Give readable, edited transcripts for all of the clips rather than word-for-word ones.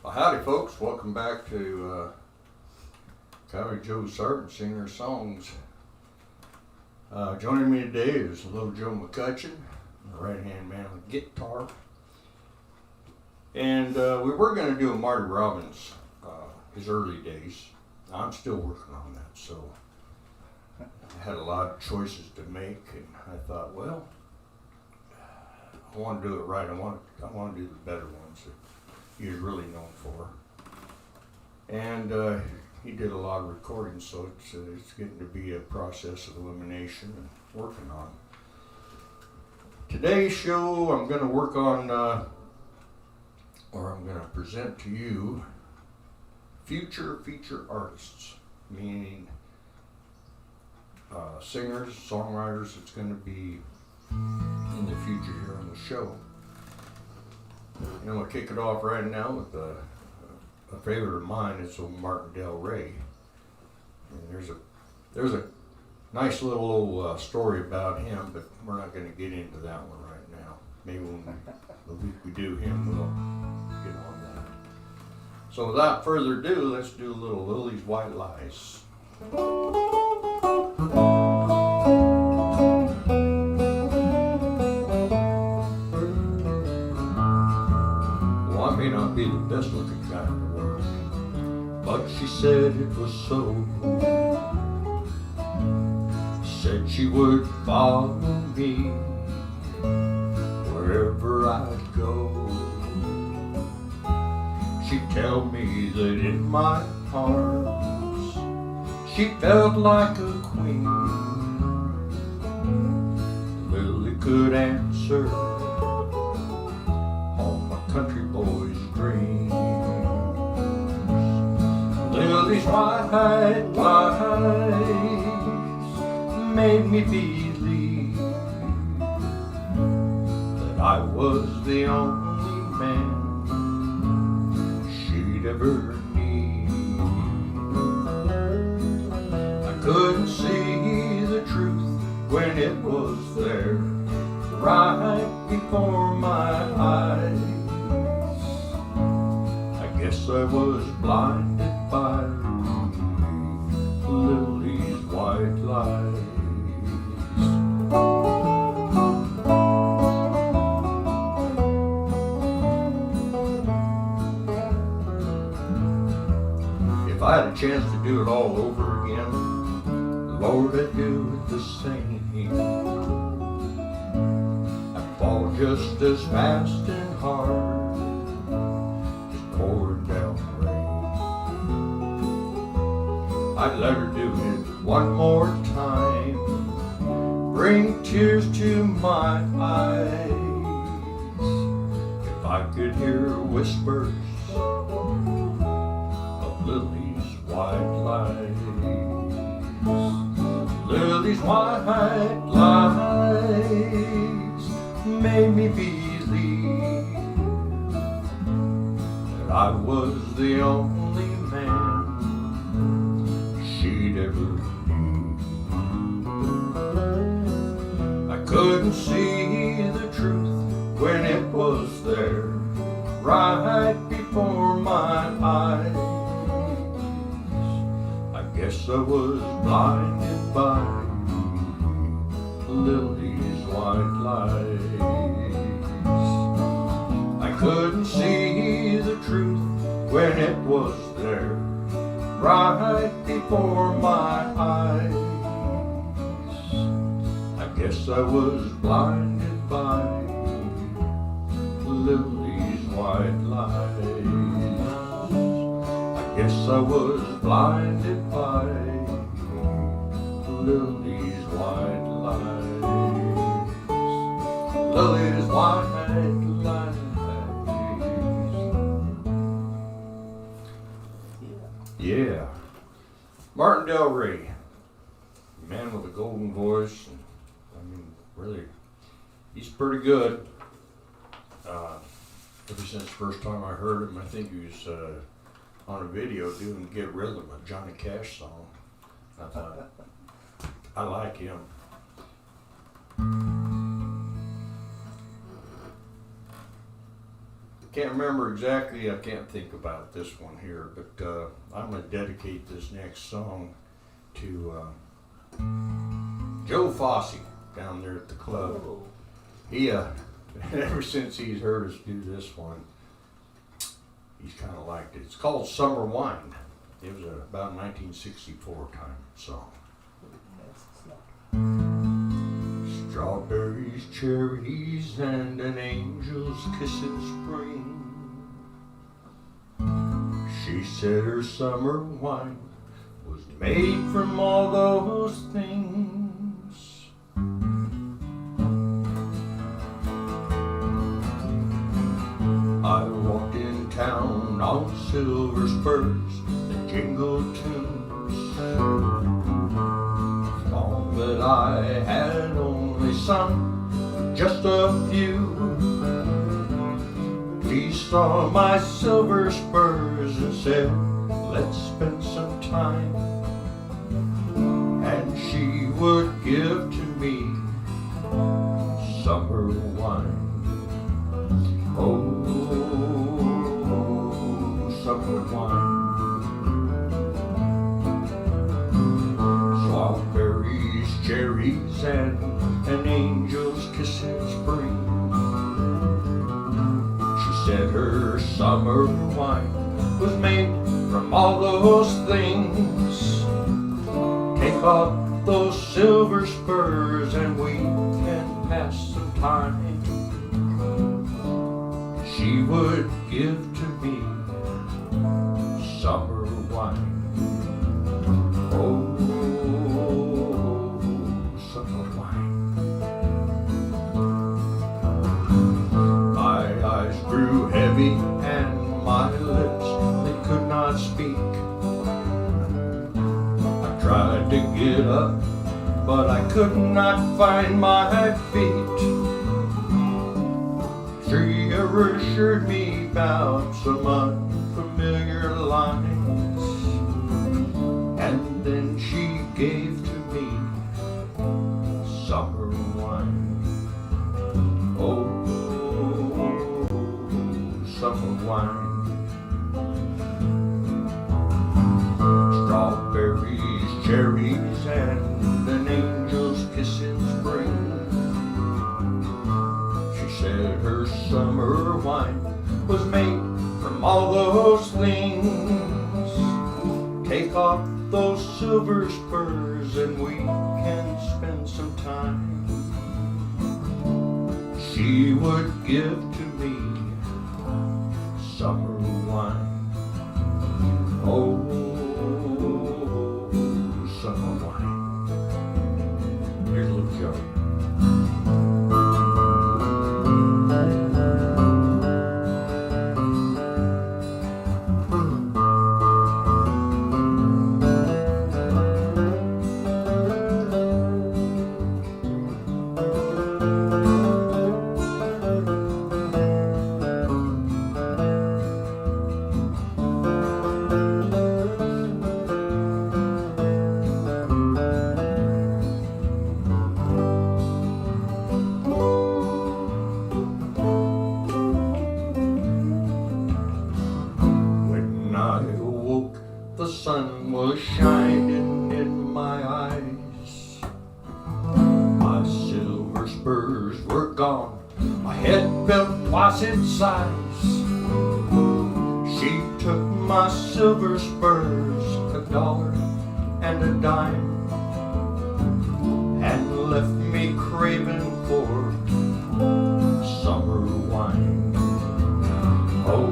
Well, howdy folks, welcome back to Coyote Joe Sergeant Singer Songs. Joining me today is Little Joe McCutcheon, the right-hand man with guitar. And we were going to do a Marty Robbins, his early days. I'm still working on that, so I had a lot of choices to make, and I thought, well, I want to do it right. I want to do the better ones that he was really known for. And he did a lot of recording, so it's getting to be a process of elimination and working on. Today's show, I'm going to work on, or I'm going to present to you future feature artists, meaning singers, songwriters that's going to be in the future here on the show. And I'm going to kick it off right now with a favorite of mine. It's old Martin Del Rey. And there's a nice little story about him, but we're not going to get into that one right now. Maybe when the week we do him, we'll get on that. So without further ado, let's do a little Lily's White Lies. I may not be the best looking guy in the world, but she said it was so. Said she would follow me wherever I'd go. She'd tell me that in my arms she felt like a queen. Lily could answer country boy's dreams. Lily's white lies made me believe that I was the only man she'd ever need. I couldn't see the truth when it was there right before my eyes. Guess I was blinded by Lily's white lies. If I had a chance to do it all over again, Lord, I'd do it the same. I'd fall just as fast and hard, pouring down rain. I'd let her do it one more time, bring tears to my eyes. If I could hear whispers of Lily's white lies. Lily's white lies made me believe I was the only man she'd ever need. I couldn't see the truth when it was there right before my eyes. I guess I was blinded by Lily's white lies. I couldn't see the truth when it was there right before my eyes. I guess I was blinded by Lily's white lies. I guess I was blinded by Lily's white lies. Lily's white lies. Yeah, Martin Del Rey, man with a golden voice, and I mean, really, he's pretty good. Ever since the first time I heard him, I think he was on a video doing Get Rhythm, a Johnny Cash song. I thought, I like him. Can't remember exactly, I can't think about this one here, but I'm going to dedicate this next song to Joe Fossey down there at the club. Oh. He, ever since he's heard us do this one, he's kind of liked it. It's called Summer Wine. It was about 1964 time song. Strawberries, cherries, and an angel's kiss in spring. She said her summer wine was made from all those things. I walked in town on silver spurs and jingled tunes. Song that I had only sung just a few. She saw my silver spurs and said, let's spend some time. And she would give to me summer wine. Oh, summer wine. Strawberries, cherries, and an angel's kiss in spring. She said her summer wine was made from all those things. Take off those silver spurs and we can pass some time. She would give to me summer wine. Oh, summer wine. My eyes grew heavy and my lips, they could not speak. I tried to get up, but I could not find my feet. She assured me about some unfamiliar lines, and then she gave to me summer wine. Oh, summer wine. Strawberries, cherries, and an angel's kiss in spring. She said her summer wine was made from all those things. Take off those silver spurs and we can spend some time. She would give to me summer wine. Oh, summer wine. Here's a little Joe. The sun was shining in my eyes. My silver spurs were gone. My head felt twice its size. She took my silver spurs, $1 and a dime, and left me craving for summer wine. Oh,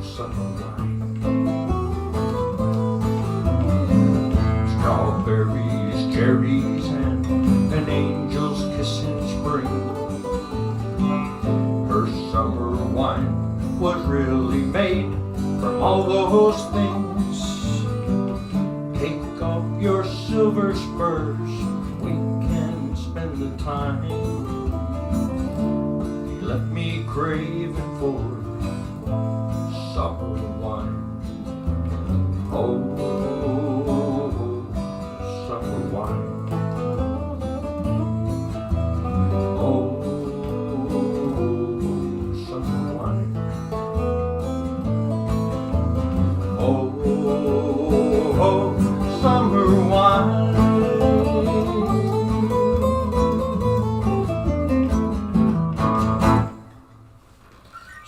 summer wine. Strawberries, cherries, and an angel's kiss in spring. Her summer wine was really made from all those things. Take off your silver spurs, we can spend the time. You left me craving for summer wine. Oh, summer wine. Oh,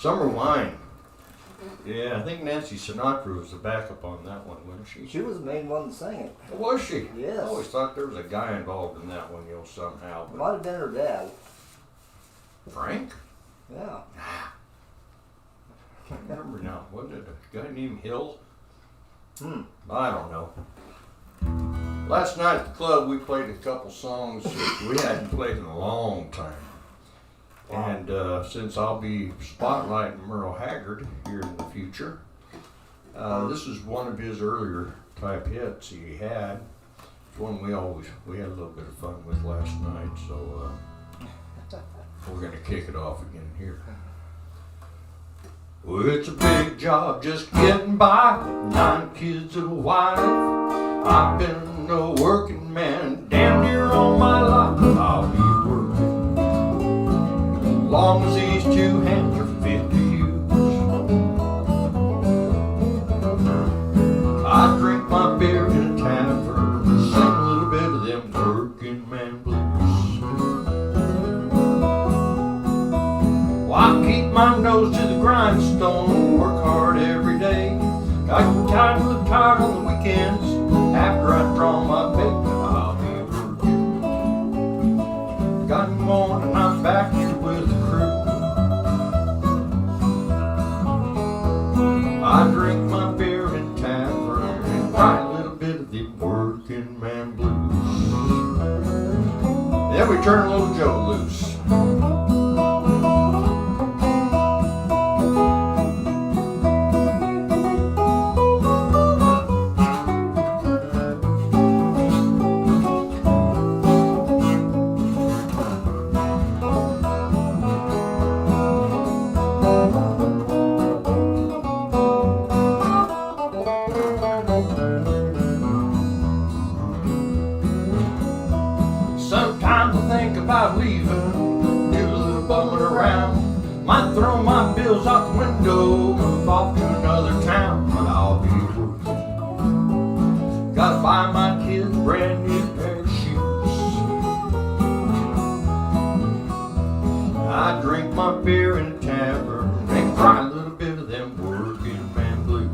Summer Wine. Yeah, I think Nancy Sinatra was the backup on that one, wasn't she? She was the main one to sing it. Was she? Yes. I always thought there was a guy involved in that one, somehow. But Might have been her dad. Frank? Yeah. Can't remember now. Wasn't it a guy named Hill? I don't know. Last night at the club, we played a couple songs that we hadn't played in a long time. Wow. And since I'll be spotlighting Merle Haggard here in the future, this is one of his earlier type hits he had. It's one we had a little bit of fun with last night, so we're gonna kick it off again here. Well, it's a big job just getting by, 9 kids and a wife. I've been a working man damn near all my life. I'll be working as long as these 2 hands are fit to use. I drink my beer in a tavern and sing a little bit of them working man blues. Well, I keep my nose to the grindstone, work hard every day. I get a little tired on the weekends. After I draw my pay, I'll be working. Got me going and I'm back here with the crew. I drink my beer in tavern and cry a little bit of the working man blues. Then we turn Little Joe loose. Sometimes I think about leaving, do a little bumming around. Might throw my bills out the window, move off to another town. But I'll be working. Gotta buy my kids a brand new pair of shoes. I drink my beer in a tavern and cry a little bit of them working man blues.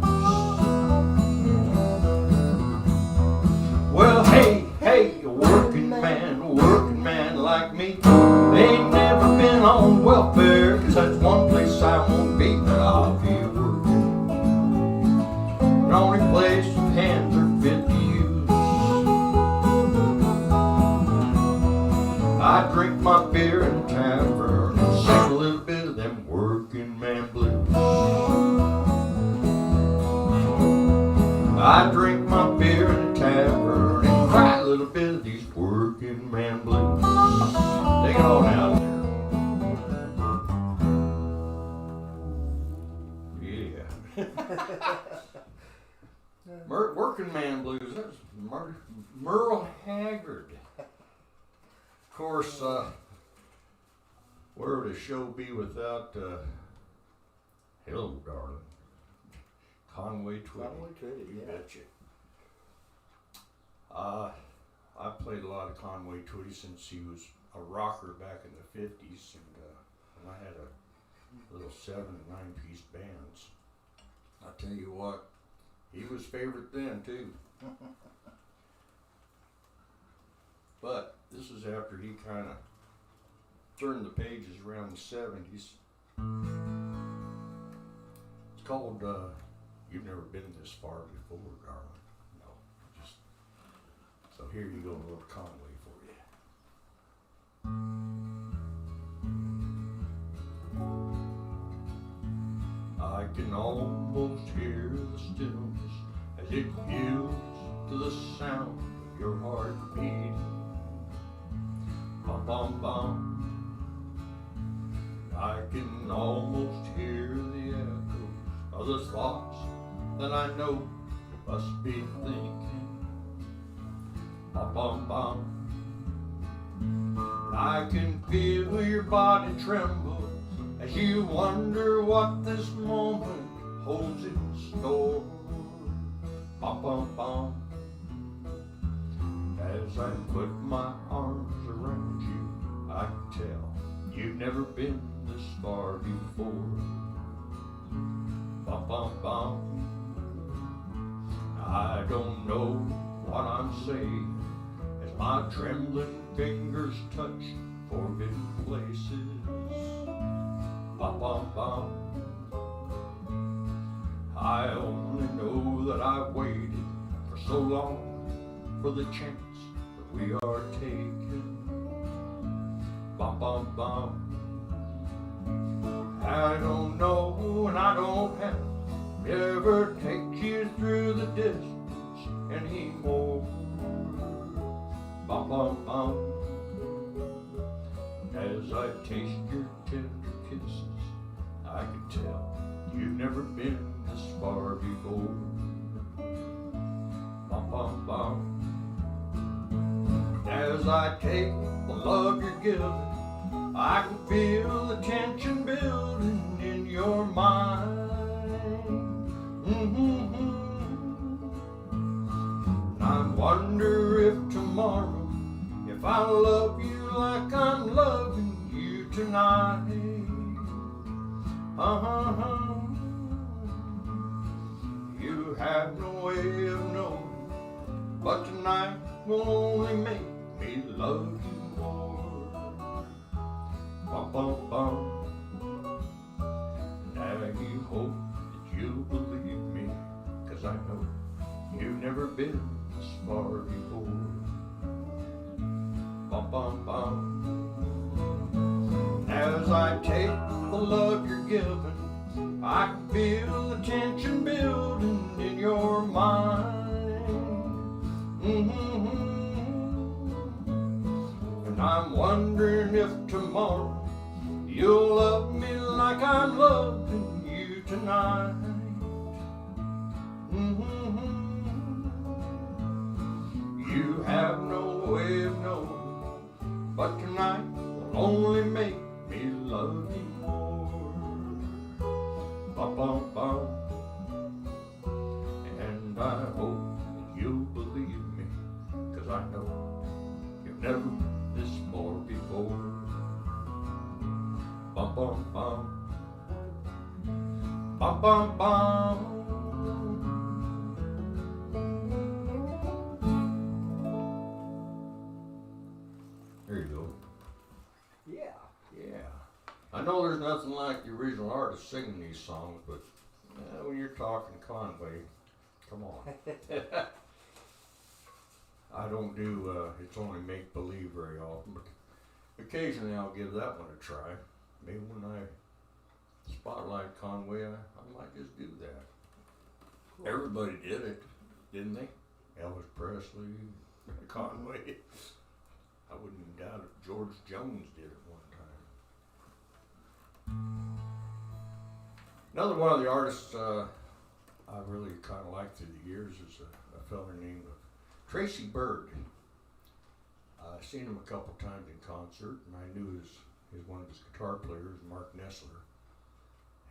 Well, hey, a working man like me, they ain't never been on welfare, 'cause that's one place I won't be. But I'll be working, the only place with hands are fit to use. I drink my beer in a tavern and sing a little bit of them working man blues. I drink my beer in a tavern and cry a little bit of these working man blues. Take it on out there. Yeah. Working man blues. That's Merle Haggard. Of course, where would a show be without hello, darling, Conway Twitty? Conway Twitty, You yeah. betcha. I played a lot of Conway Twitty since he was a rocker back in the 50s, and I had a little 7- and 9-piece bands. I tell you what, he was favorite then too. But this is after he kind of turned the pages around the 70s. It's called You've Never Been This Far Before, Darling. No, just so here you go, a little Conway for you. I can almost hear the stillness as it yields to the sound of your heart beating. Bum, bum, bum. I can almost hear the echoes of the thoughts that I know you must be thinking. Bum, bum, bum. I can feel your body tremble as you wonder what this moment holds in store. Bum, bum, bum. As I put my arms around you, I can tell you've never been this far before. say, as my trembling fingers touch forbidden places. Bum, bum, bum. I only know that I've waited for so long for the chance that we are taking. Bum, bum, bum. I don't know and I don't have to ever take you through the distance anymore. Bum, bum, bum. As I taste your tender kisses, I can tell you've never been this far before. Bum, bum, bum. As I take the love you're giving, I can feel the tension building in your mind. And I wonder if tomorrow, if I love you like I'm loving you tonight. You have no way of knowing, but tonight will only make me love you more. Bum, bum, bum. Now you hope that you'll believe me, 'cause I know you've never been this far before. Bum, bum, bum. As I take the love you're giving, I can feel the tension building in your mind. And I'm wondering if tomorrow you'll love me like I'm loving you tonight. You have no way of knowing, but tonight will only make me love you more. Bum, bum, bum. And I hope that you'll believe me, 'cause I know you've never been this far before. Bum, bum, bum. Bum, bum, bum. There you go. Yeah. Yeah. I know there's nothing like the original artist singing these songs, but when you're talking Conway, come on. I don't do It's Only Make Believe very often, but occasionally I'll give that one a try. Maybe when I spotlight Conway, I might just do that. Cool. Everybody did it, didn't they? Elvis Presley, Conway. I wouldn't doubt if George Jones did it one time. Another one of the artists I really kind of liked through the years is a fella named Tracy Byrd. I've seen him a couple times in concert, and I knew his one of his guitar players, Mark Nessler,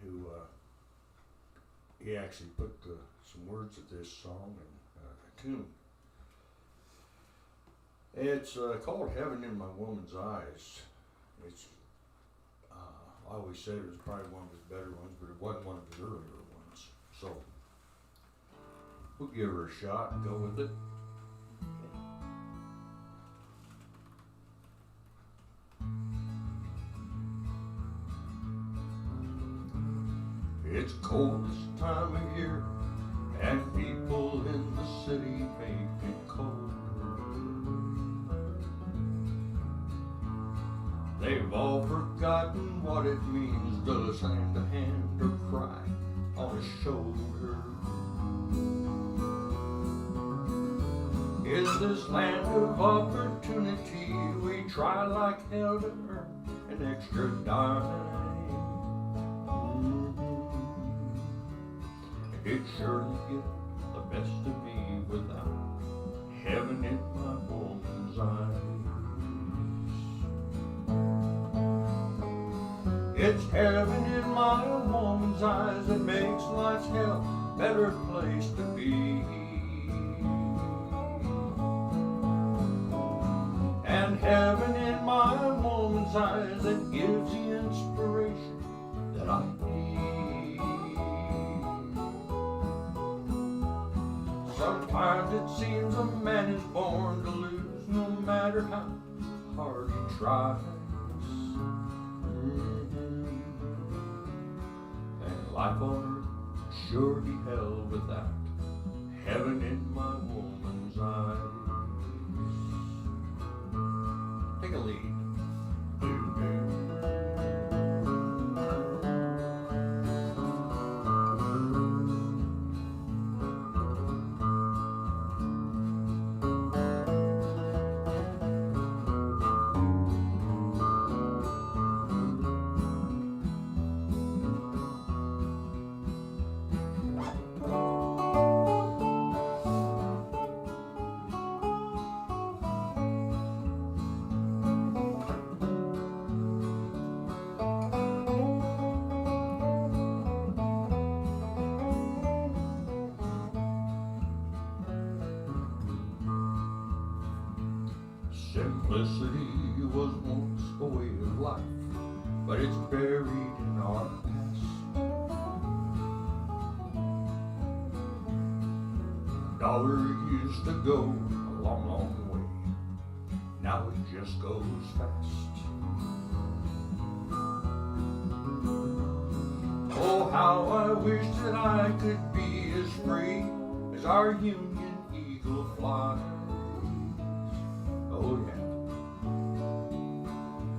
who he actually put some words of this song and a tune. It's called Heaven in My Woman's Eyes. It's I always said it was probably one of his better ones, but it wasn't one of his earlier ones. So we'll give her a shot and go with it. It's coldest time of year, and people in the city make it colder. They've all forgotten what it means to hand a hand or cry on a shoulder. In this land of opportunity, we try like hell to earn an extra dime. It surely get the best of me without heaven in my woman's eyes. It's heaven in my woman's eyes that makes life's hell a better place to be. And heaven in my woman's eyes that gives the inspiration that I need. Sometimes it seems a man is born to lose, no matter how hard he tries. And life on earth would sure be hell without heaven in my woman's eyes. Take a lead. Simplicity was once a way of life, but it's buried in our past. Dollar used to go a long, long way. Now it just goes fast. Oh, how I wish that I could be as free as our Union Eagle flies. Oh yeah.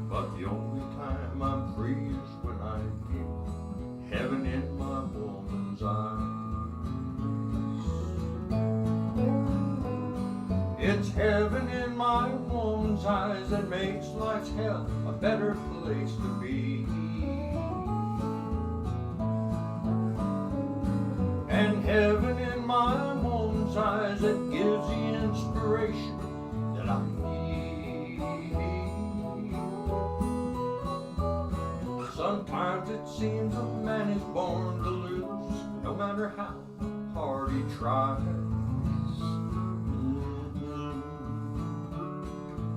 But the only time I'm free is when I feel heaven in my woman's eyes. It's heaven in my woman's eyes that makes life's hell a better place to be. And heaven in my woman's eyes that gives the inspiration that I need. Sometimes it seems a man is born to lose, no matter how hard he tries.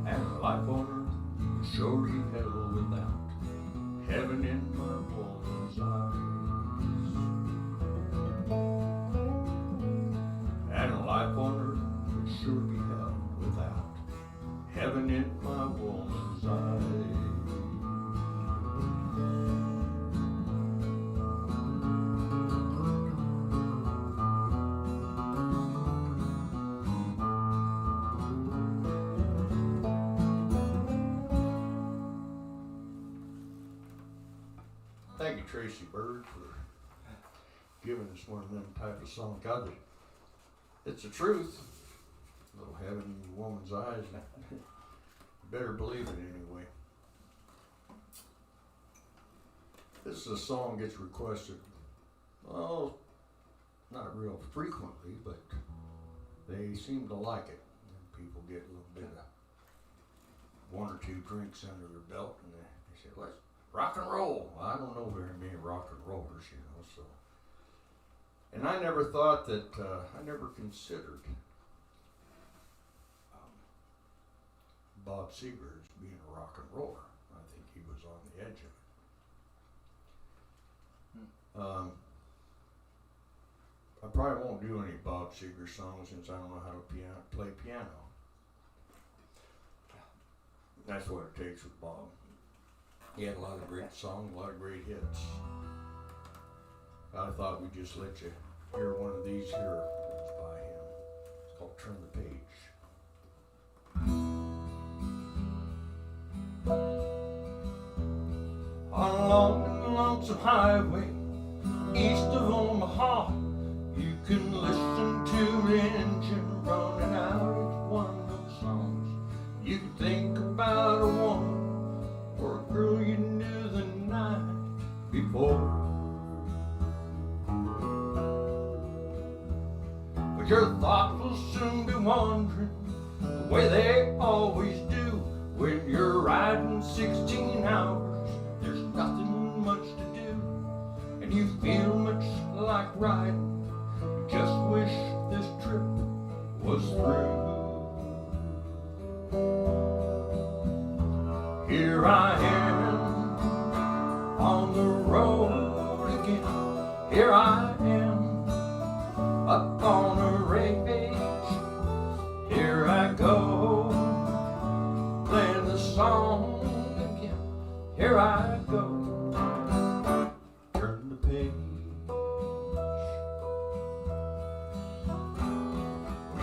And life on earth will sure be hell without heaven in my woman's eyes. And life on earth will sure be hell without heaven in my woman's eyes. Thank you, Tracy Bird, for giving us one of them type of songs. God, it's the truth. A little heaven in your woman's eyes. You better believe it anyway. This is a song gets requested, well, not real frequently, but they seem to like it. And people get a little bit of one or two drinks under their belt, and they say, let's rock and roll. Well, I don't know very many rock and rollers, you know, so. And I never thought that, I never considered Bob Seger as being a rock and roller. I think he was on the edge of it. I probably won't do any Bob Seger songs since I don't know how to play piano. That's what it takes with Bob. He had a lot of great songs, a lot of great hits. I thought we'd just let you hear one of these here. It's by him. It's called Turn the Page. On a long and lonesome highway east of Omaha, you can listen to an engine running out. It's one of those songs you can think about a woman or a girl you knew the night before. But your thoughts will soon be wandering the way they always do when you're riding 16 hours. There's nothing much to do, and you feel much like riding. You just wish this trip was through. Here I am on the road again. Here I am up on a race. page.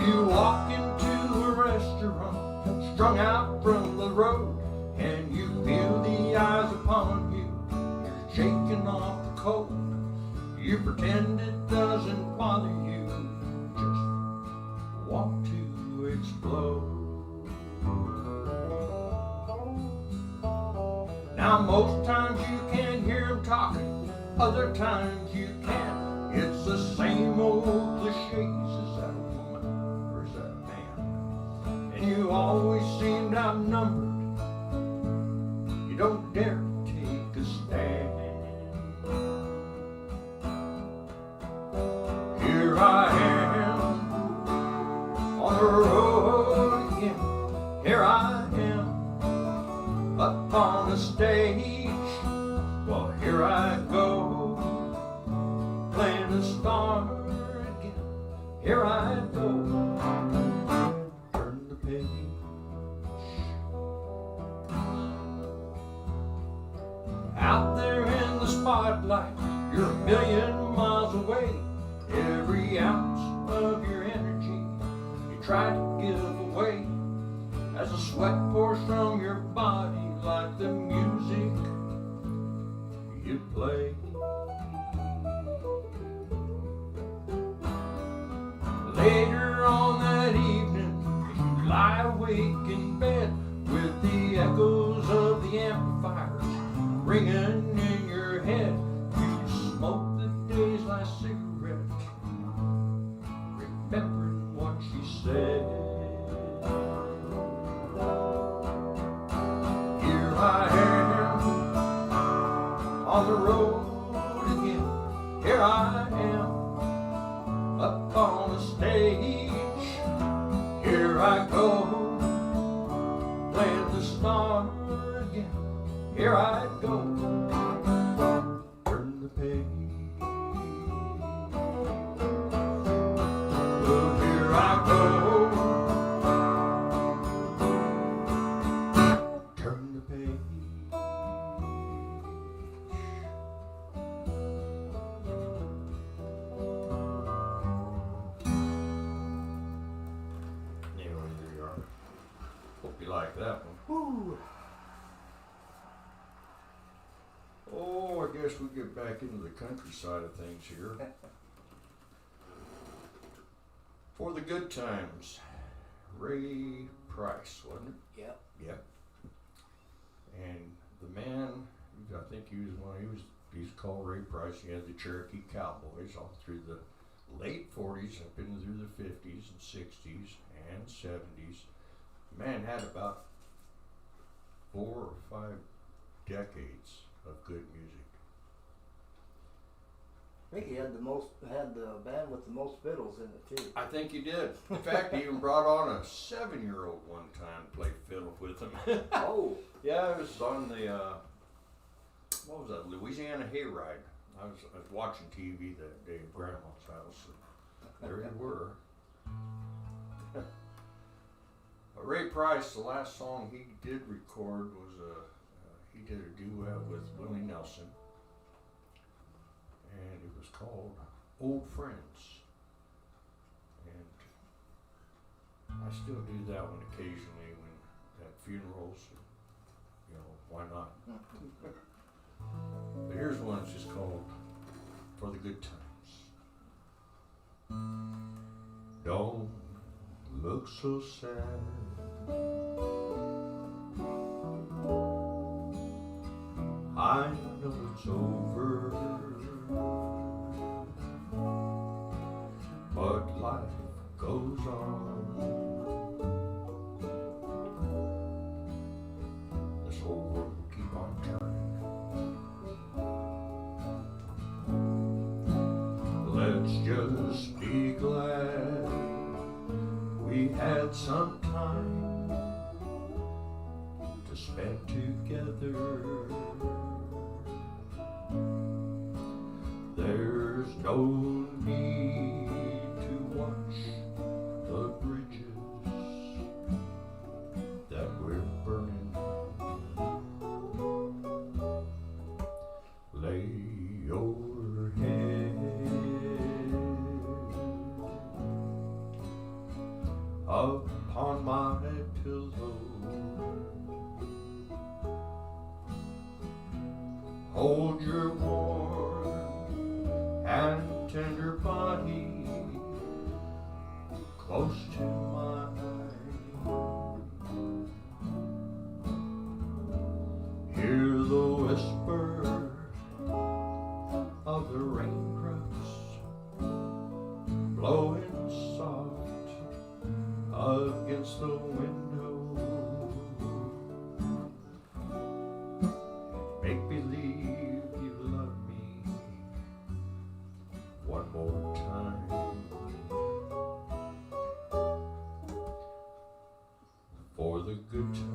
You walk into a restaurant, strung out from the road, and you feel the eyes upon you. You're shaking off the cold. You pretend it doesn't bother you, just want to explode. Now most times you can't hear him talking, other times you can. It's the same old cliches. Is that a woman or is that a man? And you always seem outnumbered. You don't dare take a stand. Here I am on the road again. Here I am up on the stage. Well, here I go, playing the star again. Here I go, turn the page. Out there in the spotlight, you're a million miles away. Every ounce of your energy you try to give away as the sweat pours from your body like the music you play. Later on that evening, you lie awake in bed with the echoes of the amplifiers ringing in your head. You smoke the day's last cigarette, remembering what she said. Here I am on the road again. Here I am up on the stage. Here I go, playing the star again. Here I go, turn the page. Oh, here I go, turn the page. Anyway, there you are. Hope you like that one. Woo. Oh, I guess we get back into the countryside of things here. For the Good Times, Ray Price, wasn't it? Yep. Yep. And the man, I think he was he's called Ray Price. He had the Cherokee Cowboys all through the late 40s, up into through the 50s and 60s and 70s. The man had about 4 or 5 decades of good music. I think he had the band with the most fiddles in it too. I think he did. In fact, he even brought on a 7-year-old one time to play fiddle with him. Oh. Yeah, it was on the, what was that, Louisiana Hayride. I was watching TV that day at Grandma's house, and there you were. Ray Price, the last song he did record was he did a duet with Willie Nelson, and it was called Old Friends. And I still do that one occasionally when at funerals, you know, why not? But here's one that's just called For the Good Times. Don't look so sad. I know it's over, but life goes on. This whole world will keep on turning. Let's just be glad we had some time to spend together. There's no need to watch the bridges that we're burning. Lay your and tender body close to mine. Hear the whisper of the raindrops blowing soft against the window. Make believe you love me one more time for the good time.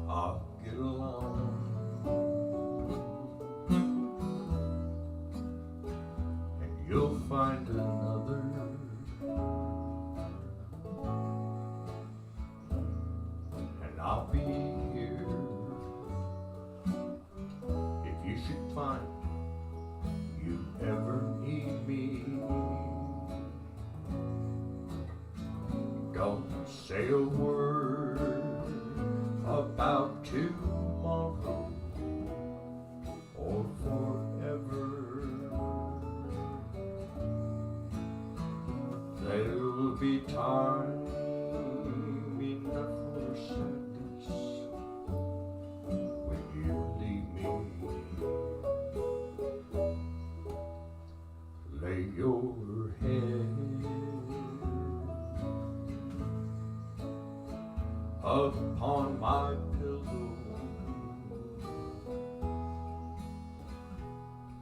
I'll get along and you'll find another, and I'll be here if you should find you ever need me. Don't say a word about tomorrow or forever. There'll be time enough for sadness when you leave me. Lay your head upon my pillow,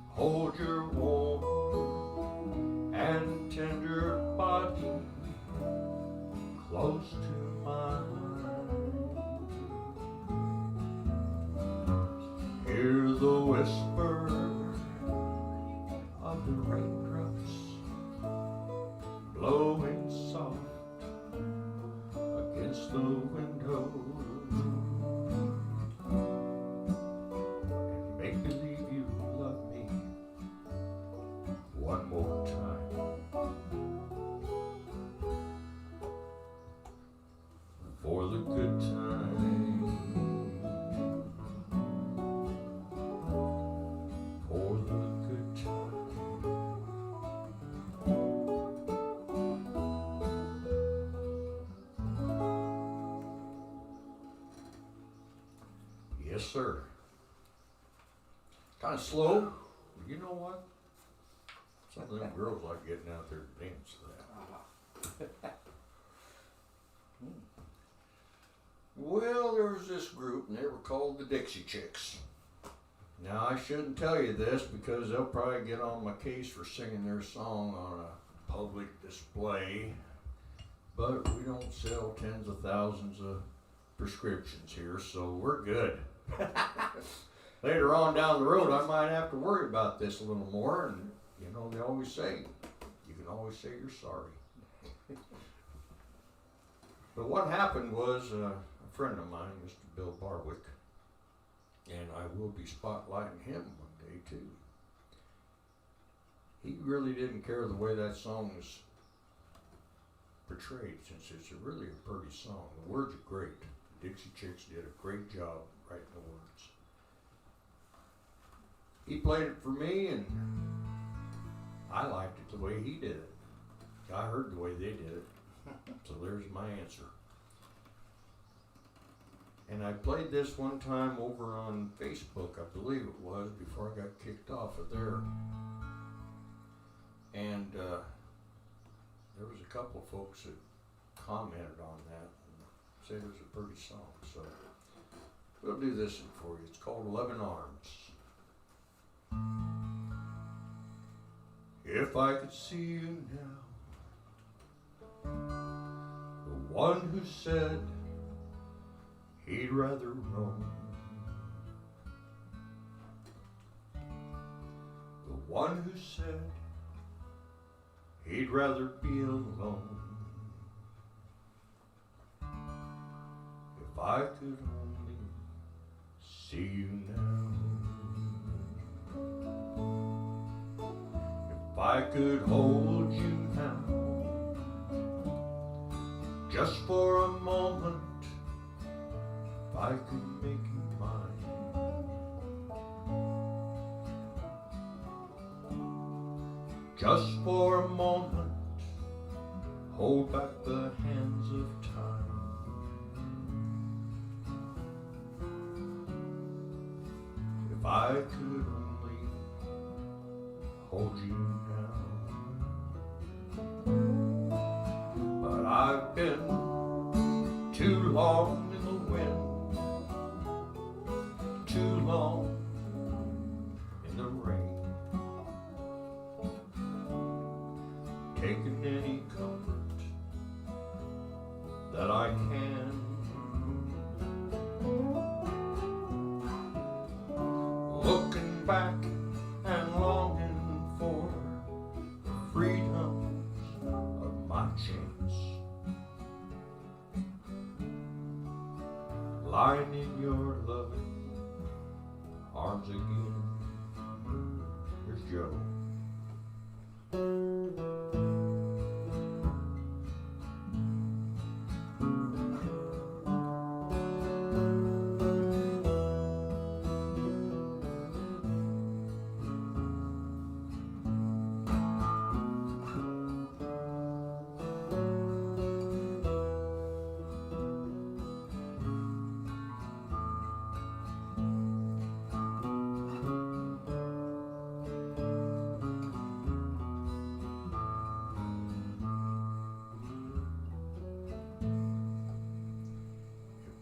hold your warm and tender body close to mine. Hear the whisper of the raindrops blowing soft against the window, and make believe you love me one more time for the good time, for the good time. Yes, sir. Kind of slow, but you know what? Some of them girls like getting out there to dance to that. Well, there was this group, and they were called the Dixie Chicks. Now, I shouldn't tell you this because they'll probably get on my case for singing their song on a public display, but we don't sell tens of thousands of prescriptions here, so we're good. Later on down the road, I might have to worry about this a little more, and you know, they always say, you can always say you're sorry. But what happened was a friend of mine, Mr. Bill Barwick, and I will be spotlighting him one day too. He really didn't care the way that song was portrayed, since it's really a pretty song. The words are great. The Dixie Chicks did a great job writing the words. He played it for me, and I liked it the way he did it. I heard the way they did it, so there's my answer. And I played this one time over on Facebook, I believe it was, before I got kicked off of there. And there was a couple of folks that commented on that and said it was a pretty song. So we'll do this one for you. It's called 11 Arms. If I could see you now, the one who said he'd rather roam, the one who said he'd rather be alone. If I could only see you now, if I could hold you now, just for a moment, if I could make you mine, just for a moment, hold back the hands of time. If I could only hold you now. But I've been too long in the wind, too long in the rain, taking any comfort that I can. Looking back and longing for the freedoms of my chains, lying in your loving arms again. Here's Joe.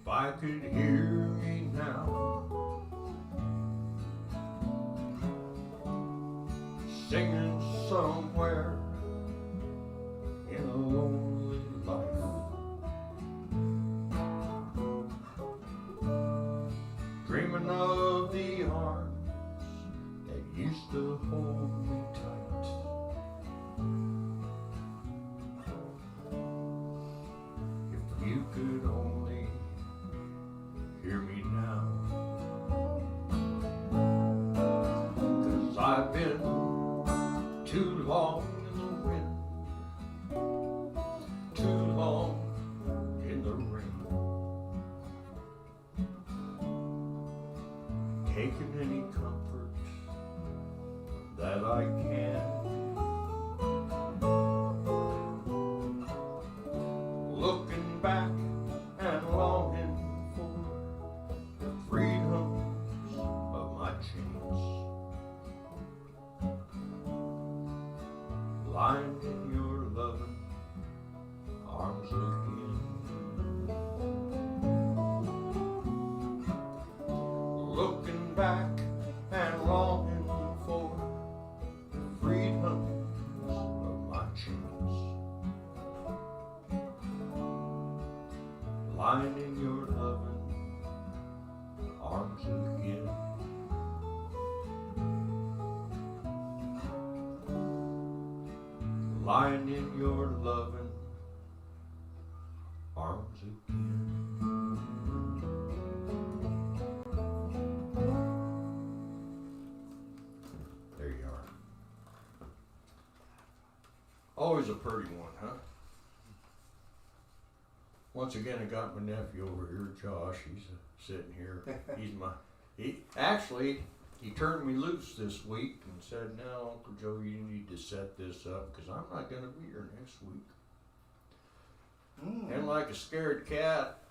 If I could hear me now, singing somewhere in a lonely life, dreaming of the arms that used to hold me tight. If you could only hear me now, 'cause I've been too long in the wind, too long in the rain, taking any comfort that I can. Looking back and longing for the freedoms of my chains, lying in your loving arms again. Looking back and longing for the freedoms of my chains, lying in your loving arms again. Lying in your loving arms again. There you are. Always a pretty one, huh? Once again, I got my nephew over here, Josh. He's sitting here. He turned me loose this week and said, "Now, Uncle Joe, you need to set this up because I'm not going to be here next week." And like a scared cat,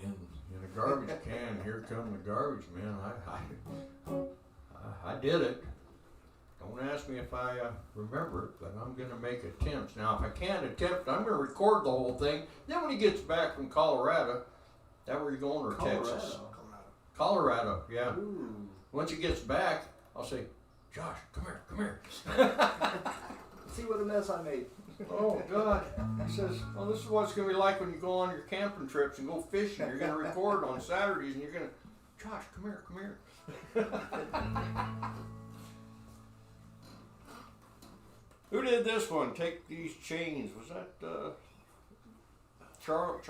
and in a garbage can. Here come the garbage man. I did it. Don't ask me if I remember it, but I'm going to make attempts. Now, if I can't attempt, I'm going to record the whole thing. Then when he gets back from Colorado, that where you going, or Texas? Colorado, yeah. Ooh. Once he gets back, I'll say, Josh, come here. See what a mess I made. Oh, God. He says, well, this is what it's going to be like when you go on your camping trips and go fishing. You're going to record on Saturdays, and you're going to, Josh, come here. Who did this one? Take These Chains. Was that Charlie?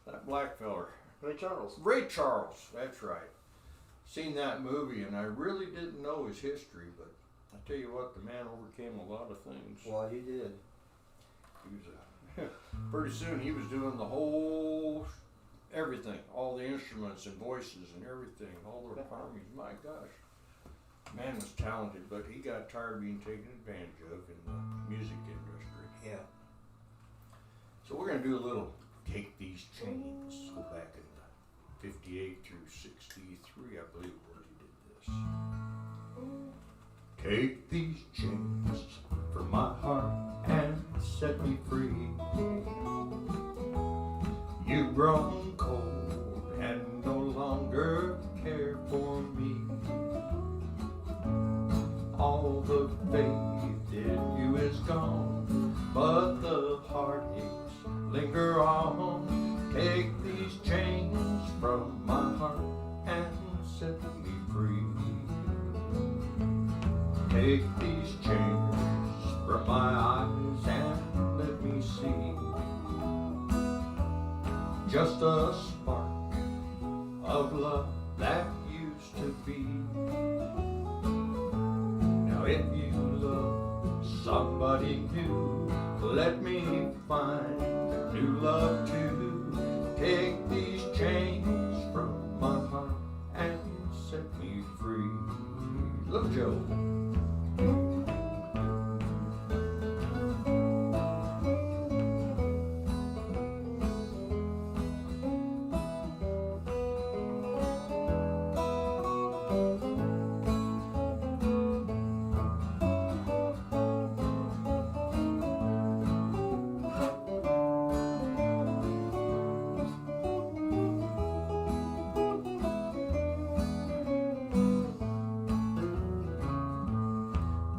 That black feller. Ray Charles. Ray Charles, that's right. Seen that movie, and I really didn't know his history, but I tell you what, the man overcame a lot of things. Well, he did. He was pretty soon he was doing the whole everything, all the instruments and voices and everything, all the harmonies. My gosh, man was talented, but he got tired of being taken advantage of in the music industry. Yeah. So we're gonna do a little Take These Chains. Go back in the 58 through 63, I believe, where he did this. Take these chains from my heart and set me free. You've grown cold and no longer care for me. All the faith in you is gone, but the heartaches linger on. Take these chains from my heart and set me free. Take these chains from my eyes and let me see just a spark of love that used to be. Now if you love somebody new, let me find new love too. Take these chains from my heart and set me free. Little Joe.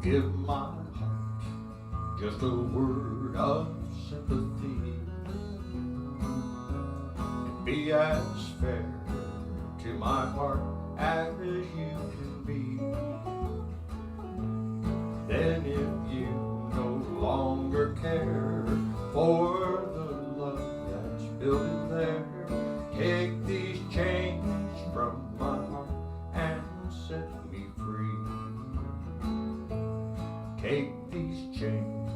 Give my heart just a word of sympathy, and be as fair to my heart as you can be. Then if you no longer care for the love that's building there, take these chains from my heart and set me free. Take these chains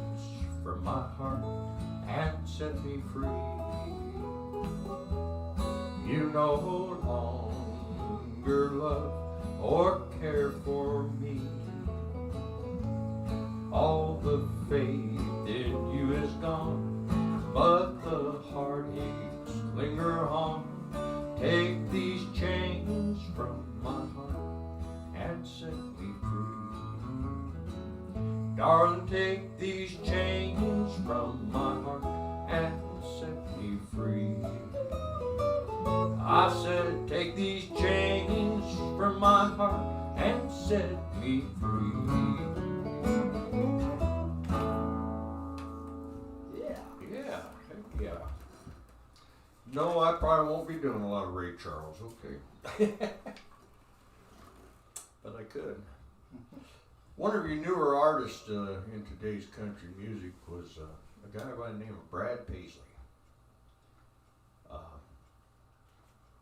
from my heart and set me free. You no longer love or care for me. All the faith in you is gone, but the heartaches linger on. Take these chains from my heart and set me free. Darling, take these chains from my heart and set me free. I said, take these chains from my heart and set me free. Yeah, heck yeah. No, I probably won't be doing a lot of Ray Charles, okay. But I could. One of your newer artists in today's country music was a guy by the name of Brad Paisley.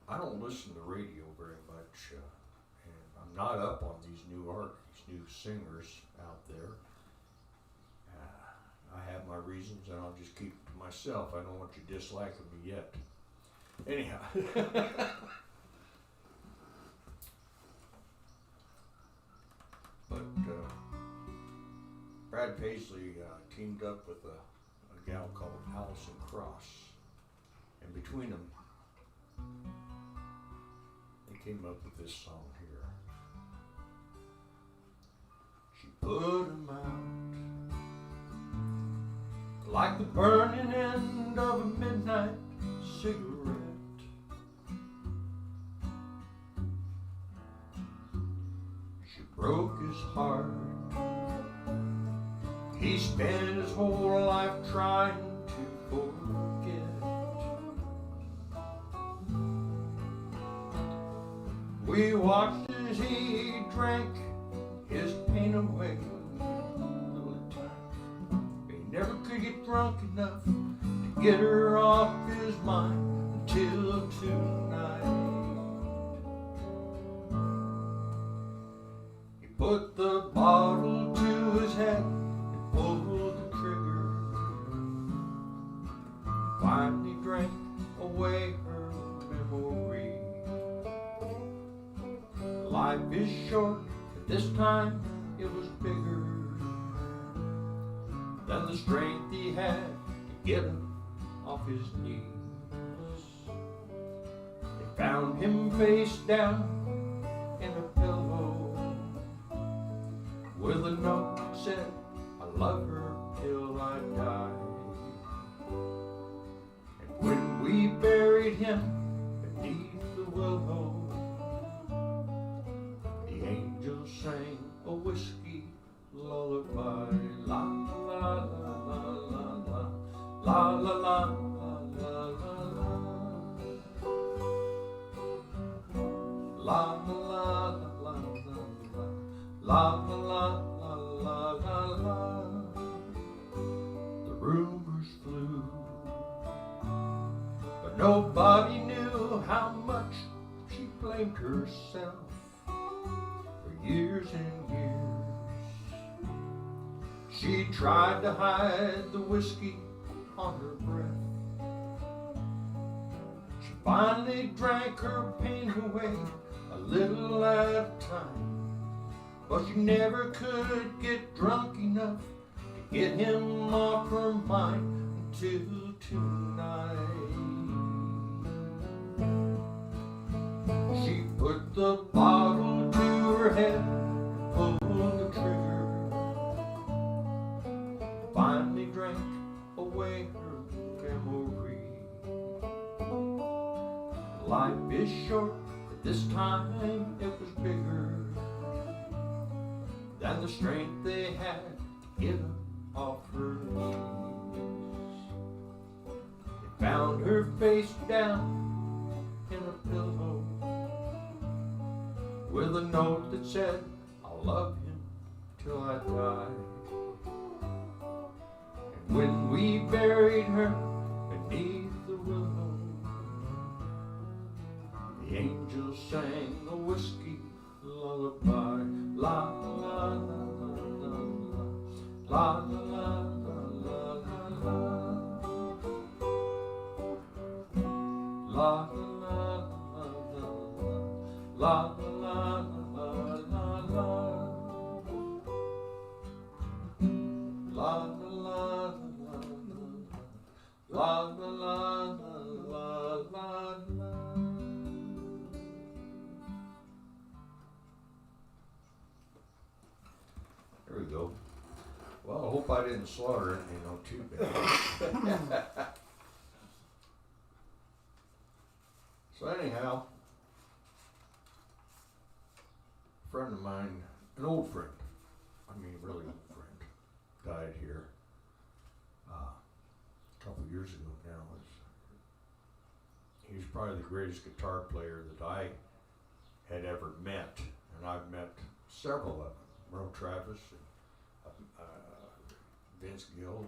I don't listen to radio very much, and I'm not up on these new artists, these new singers out there. I have my reasons, and I'll just keep it to myself. I don't want you disliking me yet. Anyhow. But Brad Paisley teamed up with a gal called Allison Cross. And between them, they came up with this song here. She put him out like the burning end of a midnight cigarette. She broke his heart. He spent his whole life trying to forget. We watched as he drank his pain away. All the time. He never could get drunk enough to get her off his mind until tonight. He put the bottle to his head and pulled the trigger. Finally drank away her memory. Life is short, but this time it was bigger than the strength he had to get him off his knees. They found him face down in a pillow with a note that said, I love her till I die. And when we buried him beneath the willow, the angels sang a whiskey lullaby. La la la la la la la la la la la la la la la la la. The rumors flew, but nobody knew how much she blamed herself. Years and years, she tried to hide the whiskey on her breath. She finally drank her pain away a little at a time, but she never could get drunk enough to get him off her mind until tonight. She put the bottle to her head and pulled the trigger. Finally drank away her memory. Life is short, but this time it was bigger than the strength they had to get her off her knees. They found her face down in a pillow with a note that said, I'll love him till I die. And when we buried her beneath the willow, the angels sang a whiskey lullaby. La la la la la la la la la la la la la. There we go. Well, I hope I didn't slaughter it, too bad. So anyhow, a friend of mine, an old friend, really old friend, died here a couple of years ago now. He was probably the greatest guitar player that I had ever met, and I've met several of them. Merle Travis, and, Vince Gill,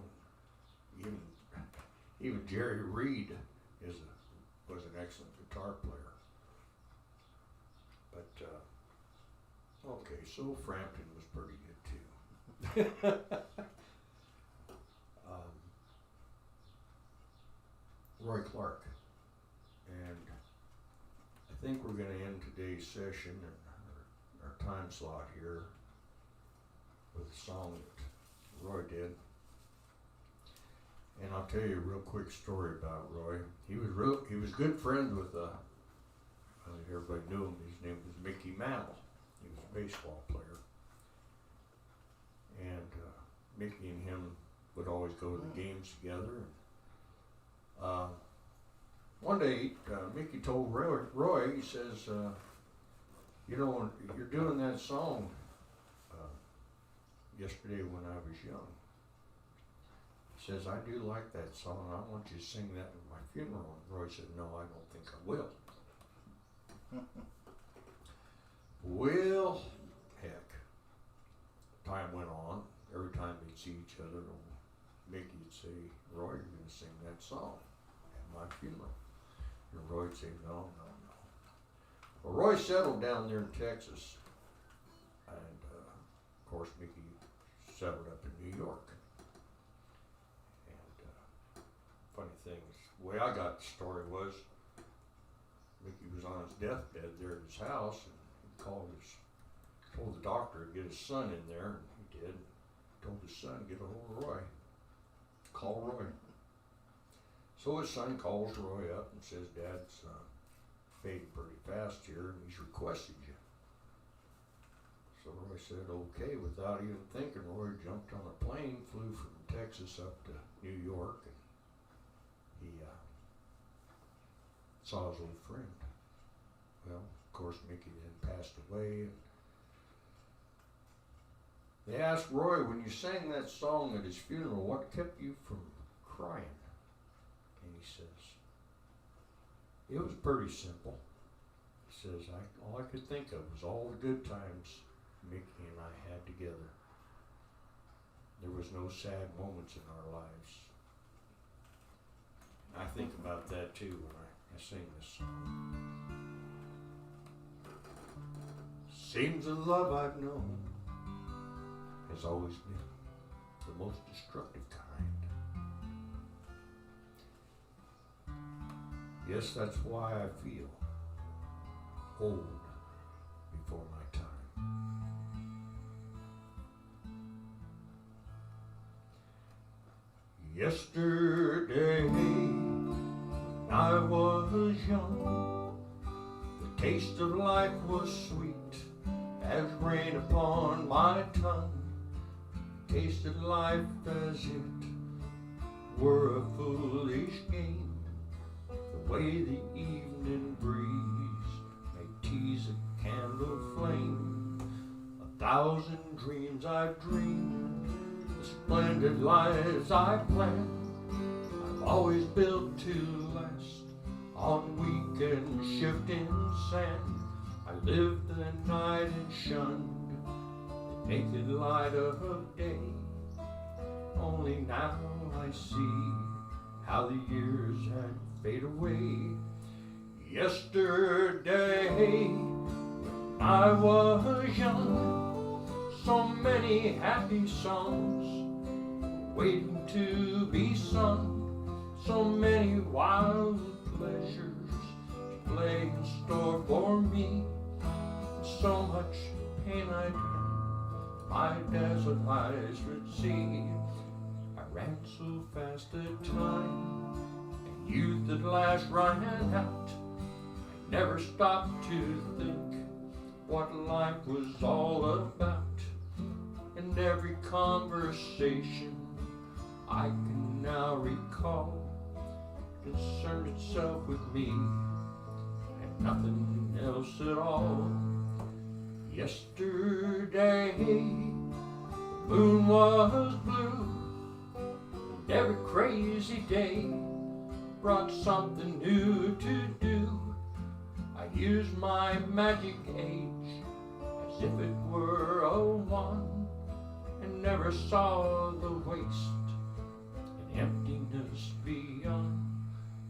and even Jerry Reed was an excellent guitar player. But okay, so Frampton was pretty good too. Roy Clark, and I think we're going to end today's session and our time slot here with a song that Roy did. And I'll tell you a real quick story about Roy. He was good friends with everybody knew him. His name was Mickey Mantle. He was a baseball player. And Mickey and him would always go to the games together. One day, Mickey told Roy, he says, you know, you're doing that song yesterday when I was young. He says, I do like that song. I want you to sing that at my funeral. And Roy said, no, I don't think I will. Well, heck, time went on. Every time they'd see each other, Mickey would say, Roy, you're going to sing that song at my funeral. And Roy would say, no. Well, Roy settled down there in Texas. And, of course, Mickey settled up in New York. And funny thing is, the way I got the story was, Mickey was on his deathbed there at his house, and he told the doctor to get his son in there, and he did. Told his son, get a hold of Roy. Call Roy. So his son calls Roy up and says, Dad's fading pretty fast here, and he's requested you. So Roy said, okay. Without even thinking, Roy jumped on a plane, flew from Texas up to New York, and he saw his old friend. Well, of course, Mickey then passed away. And they asked Roy, when you sang that song at his funeral, what kept you from crying? And he says, it was pretty simple. He says, all I could think of was all the good times Mickey and I had together. There was no sad moments in our lives. I think about that too when I sing this song. Seems the love I've known has always been the most destructive kind. Yes, that's why I feel old before my time. Yesterday, I was young. The taste of life was sweet as rain upon my tongue. Tasted life as it were a foolish game. The way the evening breeze may tease a candle flame. 1,000 dreams I've dreamed, the splendid lives I planned. I've always built to last on weak and shifting sand. I lived the night and shunned the naked light of day. Only now I see how the years had fade away. Yesterday, when I was young, so many happy songs waiting to be sung. So many wild pleasures lay in store for me. So much pain I dreamt my dazzled eyes would see. I ran so fast at time, and youth at last ran out. I never stopped to think what life was all about. And every conversation I can now recall concerned itself with me and nothing else at all. Yesterday, the moon was blue, and every crazy day brought something new to do. I used my magic age as if it were a wand, and never saw the waste and emptiness beyond.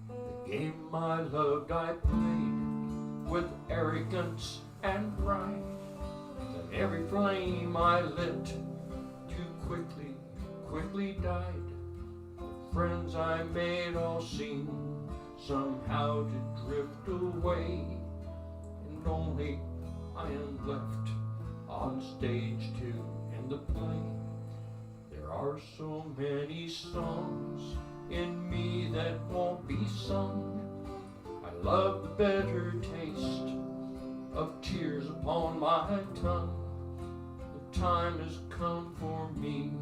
The game I loved I played with arrogance and pride. Then every flame I lit too quickly died. The friends I made all seemed somehow to drift away, and only I am left on stage to end the play. There are so many songs in me that won't be sung. I love the bitter taste of tears upon my tongue. The time has come for me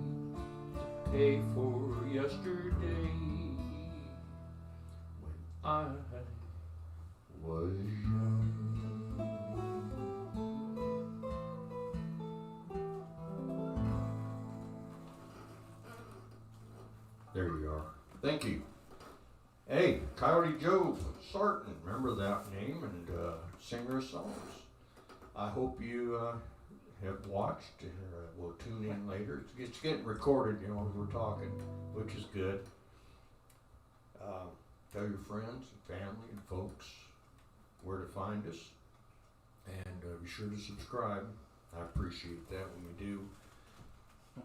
to pay for yesterday when I was young. There you are. Thank you. Hey, Coyote Joe Sarton, remember that name, and singer of songs. I hope you have watched or will tune in later. It's getting recorded, you know, as we're talking, which is good. Tell your friends and family and folks where to find us, and be sure to subscribe. I appreciate that when you do.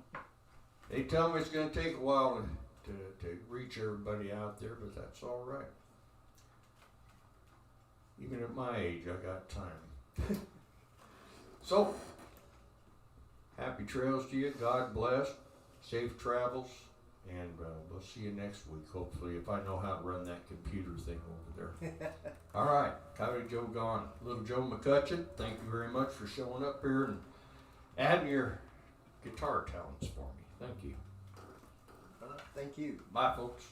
They tell me it's going to take a while to reach everybody out there, but that's all right. Even at my age, I got time. So, happy trails to you. God bless. Safe travels. And we'll see you next week, hopefully, if I know how to run that computer thing over there. All right. Coyote Joe gone. Little Joe McCutcheon, thank you very much for showing up here and adding your guitar talents for me. Thank you. Thank you. Bye, folks.